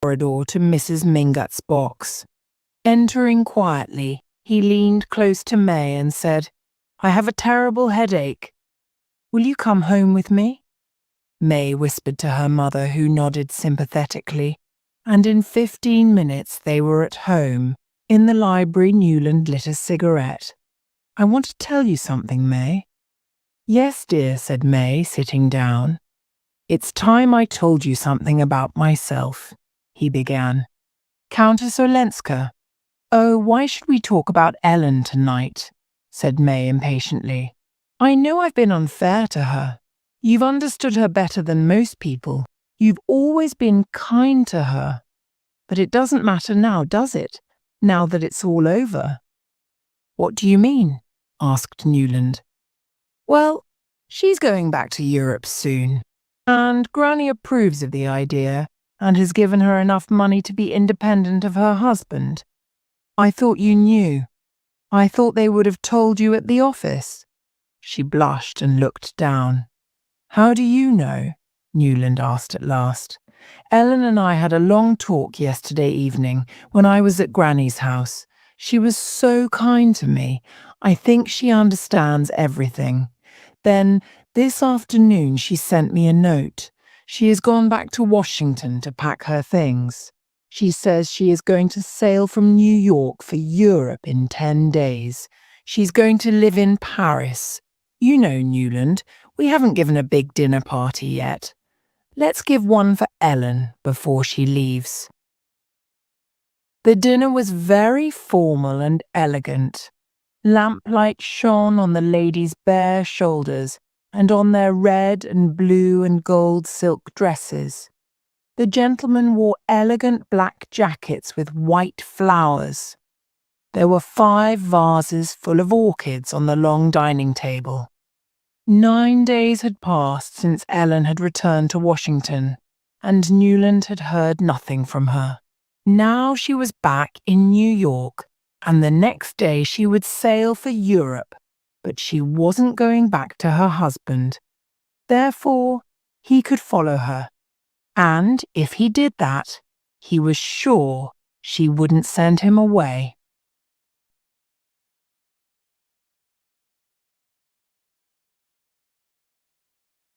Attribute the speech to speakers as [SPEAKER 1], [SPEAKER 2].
[SPEAKER 1] corridor to Mrs. Mingott's box. Entering quietly, he leaned close to May and said, "I have a terrible headache. Will you come home with me?" May whispered to her mother, who nodded sympathetically, and in 15 minutes they were at home. In the library, Newland lit a cigarette. "I want to tell you something, May." "Yes, dear," said May, sitting down. "It's time I told you something about myself," he began. "Countess Olenska." "Oh, why should we talk about Ellen tonight?" said May impatiently. "I know I've been unfair to her. You've understood her better than most people. You've always been kind to her. But it doesn't matter now, does it? Now that it's all over." "What do you mean?" asked Newland. "Well, she's going back to Europe soon, and Granny approves of the idea and has given her enough money to be independent of her husband. I thought you knew. I thought they would have told you at the office." She blushed and looked down. "How do you know?" Newland asked at last. "Ellen and I had a long talk yesterday evening when I was at Granny's house. She was so kind to me. I think she understands everything. Then, this afternoon, she sent me a note. She has gone back to Washington to pack her things. She says she is going to sail from New York for Europe in 10 days. She's going to live in Paris. You know, Newland, we haven't given a big dinner party yet. Let's give one for Ellen before she leaves." The dinner was very formal and elegant. Lamplight shone on the ladies' bare shoulders and on their red and blue and gold silk dresses. The gentlemen wore elegant black jackets with white flowers. There were 5 vases full of orchids on the long dining table. 9 days had passed since Ellen had returned to Washington, and Newland had heard nothing from her. Now she was back in New York, and the next day she would sail for Europe, but she wasn't going back to her husband. Therefore, he could follow her, and if he did that, he was sure she wouldn't send him away.